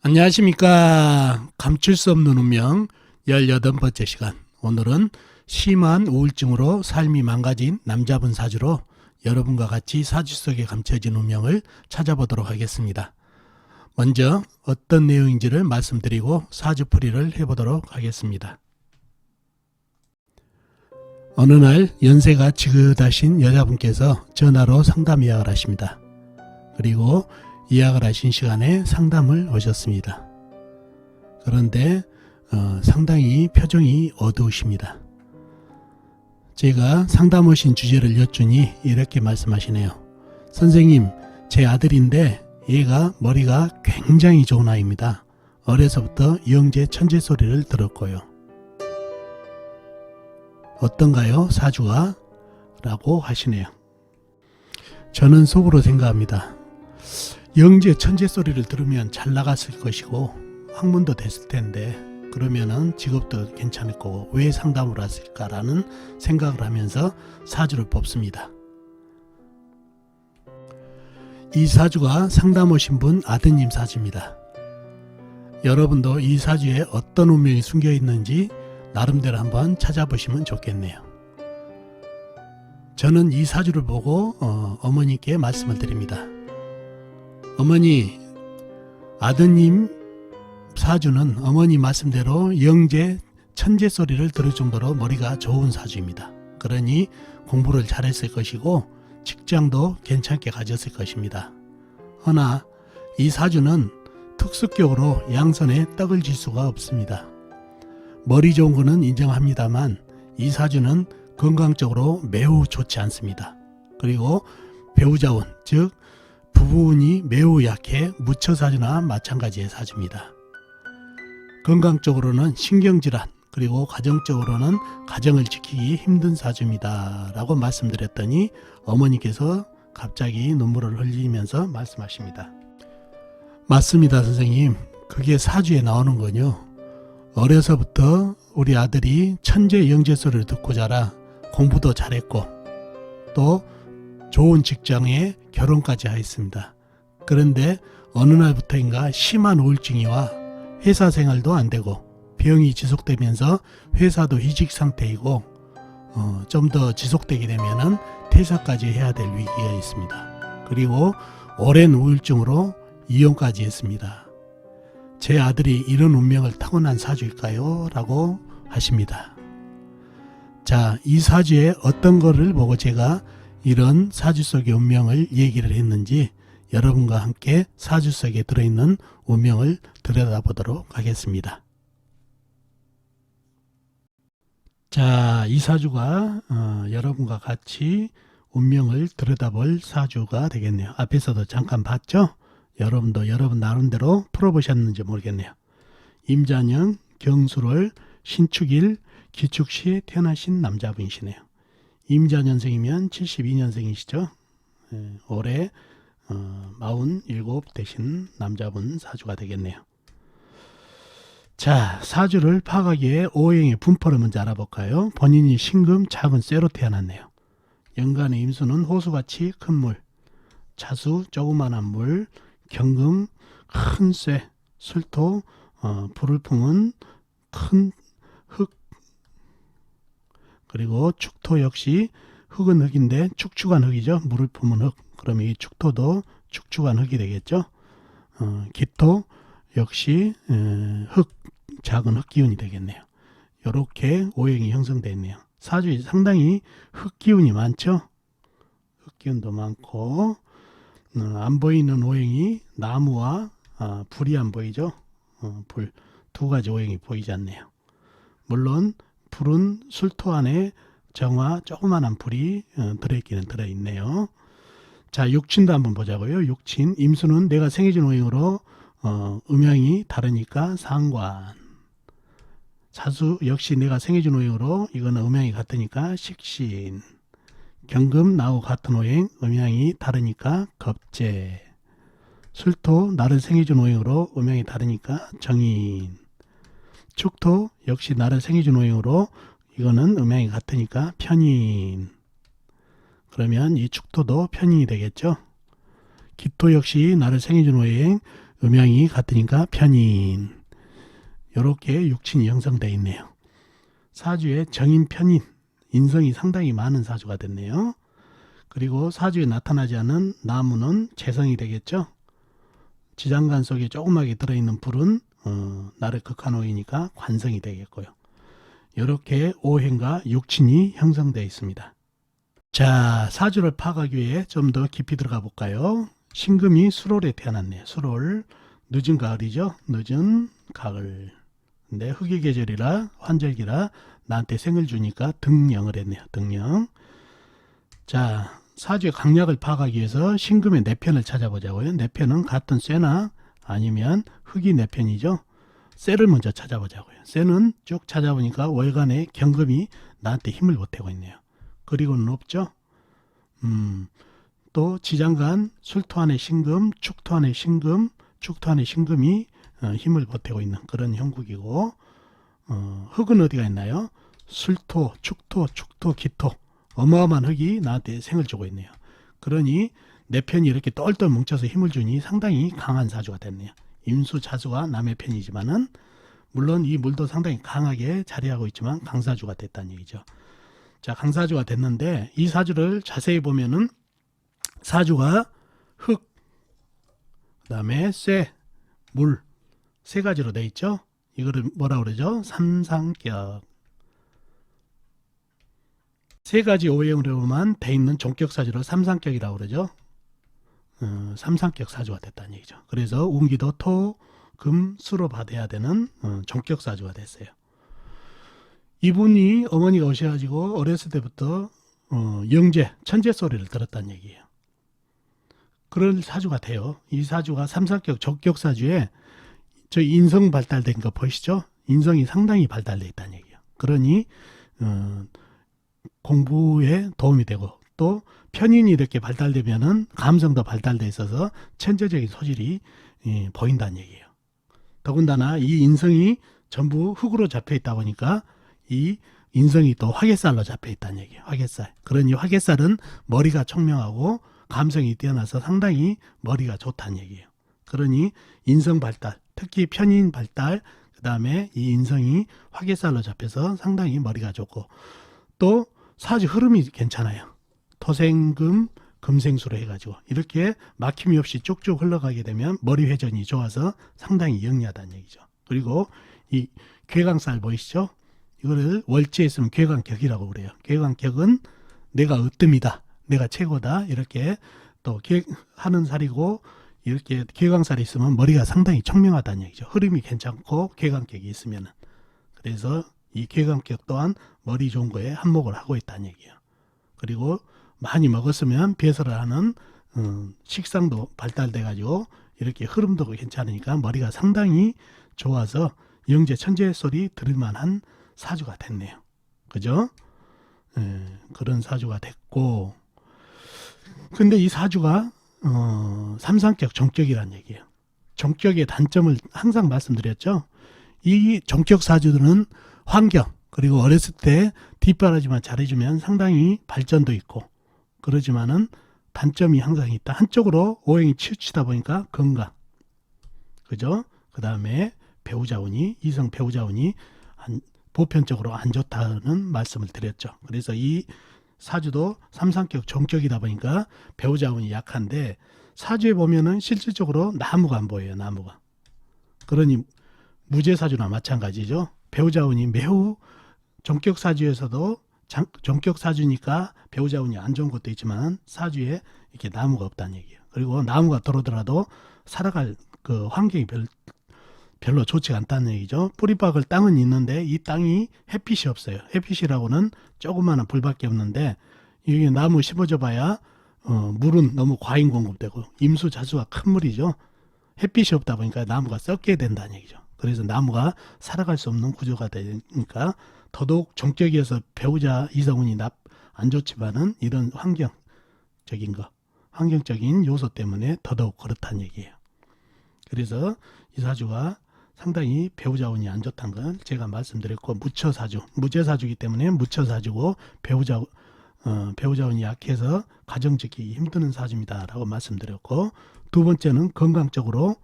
안녕하십니까. 감출 수 없는 운명 18번째 시간. 오늘은 심한 우울증으로 삶이 망가진 남자분 사주로 여러분과 같이 사주 속에 감춰진 운명을 찾아보도록 하겠습니다. 먼저 어떤 내용인지를 말씀드리고 사주풀이를 해보도록 하겠습니다. 어느 날 연세가 지긋하신 여자분께서 전화로 상담 예약을 하십니다. 그리고 예약을 하신 시간에 상담을 오셨습니다. 그런데 상당히 표정이 어두우십니다. 제가 상담 오신 주제를 여쭈니 이렇게 말씀하시네요. 선생님, 제 아들인데 얘가 머리가 굉장히 좋은 아이입니다. 어려서부터 영재 천재 소리를 들었고요. 어떤가요, 사주가? 라고 하시네요. 저는 속으로 생각합니다. 영재 천재 소리를 들으면 잘 나갔을 것이고 학문도 됐을 텐데 그러면은 직업도 괜찮을 거고 왜 상담을 왔을까라는 생각을 하면서 사주를 뽑습니다. 이 사주가 상담 오신 분 아드님 사주입니다. 여러분도 이 사주에 어떤 운명이 숨겨 있는지 나름대로 한번 찾아보시면 좋겠네요. 저는 이 사주를 보고 어머니께 말씀을 드립니다. 어머니, 아드님 사주는 어머니 말씀대로 영재 천재 소리를 들을 정도로 머리가 좋은 사주입니다. 그러니 공부를 잘했을 것이고 직장도 괜찮게 가졌을 것입니다. 허나 이 사주는 특수격으로 양손에 떡을 질 수가 없습니다. 머리 좋은 거는 인정합니다만 이 사주는 건강적으로 매우 좋지 않습니다. 그리고 배우자운, 즉 부부운이 매우 약해 무처사주나 마찬가지의 사주입니다. 건강적으로는 신경질환, 그리고 가정적으로는 가정을 지키기 힘든 사주입니다. 라고 말씀드렸더니 어머니께서 갑자기 눈물을 흘리면서 말씀하십니다. 맞습니다, 선생님. 그게 사주에 나오는 거요. 어려서부터 우리 아들이 천재 영재 소리를 듣고 자라 공부도 잘했고 또 좋은 직장에 결혼까지 하였습니다. 그런데 어느 날부터인가 심한 우울증이 와 회사 생활도 안 되고 병이 지속되면서 회사도 휴직 상태이고 좀 더 지속되게 되면은 퇴사까지 해야 될 위기가 있습니다. 그리고 오랜 우울증으로 이혼까지 했습니다. 제 아들이 이런 운명을 타고난 사주일까요? 라고 하십니다. 자, 이 사주에 어떤 거를 보고 제가 이런 사주 속의 운명을 얘기를 했는지 여러분과 함께 사주 속에 들어있는 운명을 들여다보도록 하겠습니다. 자, 이 사주가 여러분과 같이 운명을 들여다볼 사주가 되겠네요. 앞에서도 잠깐 봤죠? 여러분도 여러분 나름대로 풀어보셨는지 모르겠네요. 임자년, 경술월, 신축일, 기축시에 태어나신 남자분이시네요. 임자년생이면 72년생이시죠. 올해 47 되신 남자분 사주가 되겠네요. 자, 사주를 파악하기 위해 오행의 분포를 먼저 알아볼까요? 본인이 신금, 작은 쇠로 태어났네요. 연간의 임수는 호수같이 큰 물, 자수 조그만한 물, 경금 큰 쇠, 술토 불을 품은 큰 흙, 그리고 축토 역시 흙은 흙인데 축축한 흙이죠. 물을 품은 흙. 그러면 이 축토도 축축한 흙이 되겠죠. 기토 역시 흙, 작은 흙 기운이 되겠네요. 이렇게 오행이 형성되어 있네요. 사주에 상당히 흙 기운이 많죠. 흙 기운도 많고 안 보이는 오행이 나무와 불이 안 보이죠. 불 두 가지 오행이 보이지 않네요. 물론 불은 술토 안에 정화 조그만한 불이 들어있기는 들어있네요. 자, 육친도 한번 보자고요. 육친, 임수는 내가 생해진 오행으로 음양이 다르니까 상관. 사수 역시 내가 생해진 오행으로 이거는 음양이 같으니까 식신. 경금 나하고 같은 오행, 음양이 다르니까 겁재. 술토 나를 생해준 오행으로 음양이 다르니까 정인. 축토 역시 나를 생해준 오행으로 이거는 음양이 같으니까 편인. 그러면 이 축토도 편인이 되겠죠. 기토 역시 나를 생해준 오행, 음양이 같으니까 편인. 이렇게 육친이 형성되어 있네요. 사주에 정인 편인, 인성이 상당히 많은 사주가 됐네요. 그리고 사주에 나타나지 않은 나무는 재성이 되겠죠. 지장간 속에 조그맣게 들어있는 불은 나를 극한오이니까 관성이 되겠고요. 이렇게 오행과 육친이 형성되어 있습니다. 자, 사주를 파악하기 위해 좀 더 깊이 들어가 볼까요? 신금이 수롤에 태어났네요. 수롤, 늦은 가을이죠. 늦은 가을. 근데 흑의 계절이라 환절기라 나한테 생을 주니까 등령을 했네요. 등령. 자, 사주의 강약을 파악하기 위해서 신금의 내편을 찾아보자고요. 내편은 같은 쇠나 아니면 흑이 내편이죠. 쇠를 먼저 찾아보자고요. 쇠는 쭉 찾아보니까 월간에 경금이 나한테 힘을 보태고 있네요. 그리고는 없죠. 또 지장간 술토 안에 신금, 축토 안에 신금, 축토 안에 신금이 힘을 보태고 있는 그런 형국이고, 흑은 어디가 있나요? 술토, 축토, 기토, 어마어마한 흑이 나한테 생을 주고 있네요. 그러니 내 편이 이렇게 똘똘 뭉쳐서 힘을 주니 상당히 강한 사주가 됐네요. 임수, 자수가 남의 편이지만은 물론 이 물도 상당히 강하게 자리하고 있지만 강사주가 됐다는 얘기죠. 자, 강사주가 됐는데 이 사주를 자세히 보면은 사주가 흑, 그 다음에 쇠, 물, 세 가지로 되어 있죠. 이거를 뭐라 그러죠? 삼상격. 세 가지 오행으로만 돼 있는 종격 사주로 삼상격이라고 그러죠. 삼상격 사주가 됐다는 얘기죠. 그래서 운기도 토, 금, 수로 받아야 되는 종격 사주가 됐어요. 이분이 어머니가 오셔가지고 어렸을 때부터 영재, 천재 소리를 들었다는 얘기예요. 그런 사주가 돼요. 이 사주가 삼상격 종격 사주에 저 인성 발달된 거 보이시죠? 인성이 상당히 발달되어 있다는 얘기예요. 그러니 공부에 도움이 되고 또 편인이 이렇게 발달되면은 감성도 발달되어 있어서 천재적인 소질이 보인다는 얘기예요. 더군다나 이 인성이 전부 흙으로 잡혀 있다 보니까 이 인성이 또 화개살로 잡혀 있다는 얘기예요. 화개살. 그러니 화개살은 머리가 총명하고 감성이 뛰어나서 상당히 머리가 좋다는 얘기예요. 그러니 인성 발달, 특히 편인 발달, 그 다음에 이 인성이 화개살로 잡혀서 상당히 머리가 좋고 또 사주 흐름이 괜찮아요. 토생금, 금생수로 해가지고 이렇게 막힘이 없이 쭉쭉 흘러가게 되면 머리 회전이 좋아서 상당히 영리하다는 얘기죠. 그리고 이 괴강살 보이시죠? 이거를 월지에 있으면 괴강격이라고 그래요. 괴강격은 내가 으뜸이다, 내가 최고다 이렇게 또 하는 살이고 이렇게 괴강살이 있으면 머리가 상당히 총명하다는 얘기죠. 흐름이 괜찮고 괴강격이 있으면. 그래서 이 괴강격 또한 머리 좋은 거에 한몫을 하고 있다는 얘기예요. 그리고 많이 먹었으면 배설을 하는 식상도 발달돼 가지고 이렇게 흐름도 괜찮으니까 머리가 상당히 좋아서 영재 천재 소리 들을 만한 사주가 됐네요. 그죠? 그런 사주가 됐고, 근데 이 사주가 삼상격 종격이란 얘기예요. 종격의 단점을 항상 말씀드렸죠. 이 종격 사주들은 환경 그리고 어렸을 때 뒷바라지만 잘해주면 상당히 발전도 있고 그러지만은 단점이 항상 있다. 한쪽으로 오행이 치우치다 보니까 건강, 그죠? 그 다음에 배우자운이, 이성 배우자운이 보편적으로 안 좋다는 말씀을 드렸죠. 그래서 이 사주도 삼상격 종격이다 보니까 배우자운이 약한데 사주에 보면은 실질적으로 나무가 안 보여요. 나무가. 그러니 무죄사주나 마찬가지죠. 배우자운이 매우 종격 사주에서도 종격 사주니까 배우자운이 안 좋은 것도 있지만 사주에 이렇게 나무가 없다는 얘기예요. 그리고 나무가 들어오더라도 살아갈 그 환경이 별로 좋지 않다는 얘기죠. 뿌리 박을 땅은 있는데 이 땅이 햇빛이 없어요. 햇빛이라고는 조그마한 불밖에 없는데 이게 나무 심어줘 봐야 물은 너무 과잉 공급되고 임수 자수가 큰 물이죠. 햇빛이 없다 보니까 나무가 썩게 된다는 얘기죠. 그래서 나무가 살아갈 수 없는 구조가 되니까 더더욱 종격이어서 배우자 이성운이 안 좋지만은 이런 환경적인 거, 환경적인 요소 때문에 더더욱 그렇다는 얘기예요. 그래서 이 사주가 상당히 배우자운이 안 좋다는 건 제가 말씀드렸고, 무처사주, 무죄사주이기 때문에 무처사주고 배우자운이 약해서 가정 짓기 힘드는 사주입니다 라고 말씀드렸고, 두 번째는 건강적으로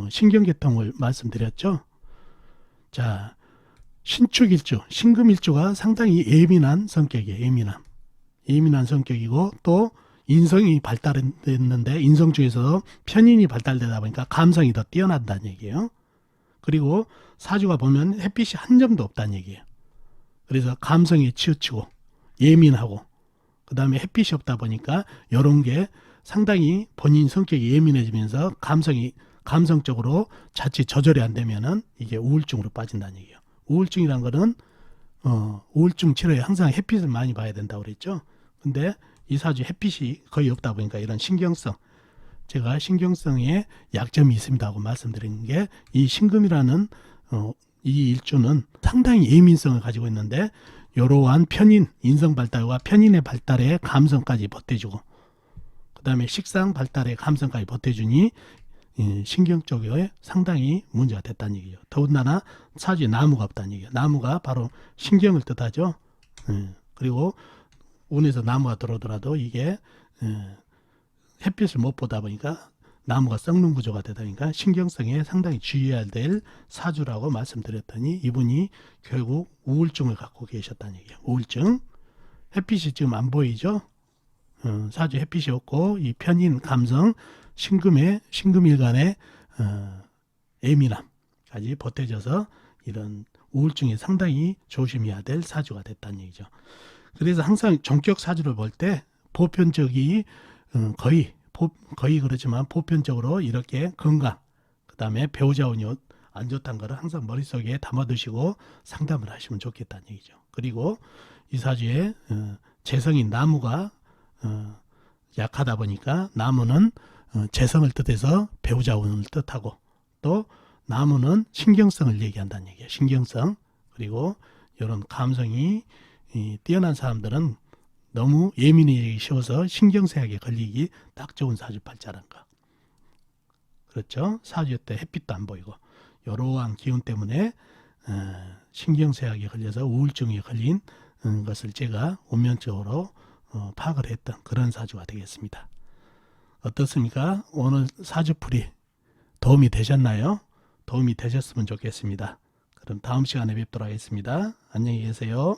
신경계통을 말씀드렸죠. 자, 신축일주, 신금일주가 상당히 예민한 성격이에요. 예민한 성격이고 또 인성이 발달했는데 인성 중에서 편인이 발달되다 보니까 감성이 더 뛰어난다는 얘기예요. 그리고 사주가 보면 햇빛이 한 점도 없다는 얘기예요. 그래서 감성에 치우치고 예민하고 그 다음에 햇빛이 없다 보니까 이런 게 상당히 본인 성격이 예민해지면서 감성적으로 자칫 조절이 안 되면은 이게 우울증으로 빠진다는 얘기예요. 우울증이란 거는 우울증 치료에 항상 햇빛을 많이 봐야 된다고 그랬죠. 근데 이 사주 햇빛이 거의 없다 보니까 이런 신경성, 제가 신경성에 약점이 있습니다 하고 말씀드린 게 이 신금이라는 이 일주는 상당히 예민성을 가지고 있는데 이러한 편인, 인성 발달과 편인의 발달에 감성까지 보태주고 그 다음에 식상 발달에 감성까지 보태주니 신경 쪽에 상당히 문제가 됐다는 얘기죠. 더군다나 사주에 나무가 없다는 얘기예요. 나무가 바로 신경을 뜻하죠. 그리고 운에서 나무가 들어오더라도 이게 햇빛을 못 보다 보니까 나무가 썩는 구조가 되다 보니까 신경성에 상당히 주의해야 될 사주라고 말씀드렸더니 이분이 결국 우울증을 갖고 계셨다는 얘기예요. 우울증. 햇빛이 지금 안 보이죠. 사주 햇빛이 없고 이 편인 감성 신금일간의 예민함까지 보태져서 이런 우울증이 상당히 조심해야 될 사주가 됐다는 얘기죠. 그래서 항상 종격 사주를 볼 때 보편적이 거의 그렇지만 보편적으로 이렇게 건강 그 다음에 배우자 운이 안 좋다는 거를 항상 머릿속에 담아두시고 상담을 하시면 좋겠다는 얘기죠. 그리고 이 사주에 재성인 나무가 약하다 보니까 나무는 재성을 뜻해서 배우자 운을 뜻하고 또 나무는 신경성을 얘기한다는 얘기예요. 신경성. 그리고 이런 감성이 뛰어난 사람들은 너무 예민해지기 쉬워서 신경쇠약에 걸리기 딱 좋은 사주팔자란 거. 그렇죠? 사주 때 햇빛도 안 보이고 이러한 기운 때문에 신경쇠약에 걸려서 우울증에 걸린 것을 제가 운면적으로 파악을 했던 그런 사주가 되겠습니다. 어떻습니까? 오늘 사주풀이 도움이 되셨나요? 도움이 되셨으면 좋겠습니다. 그럼 다음 시간에 뵙도록 하겠습니다. 안녕히 계세요.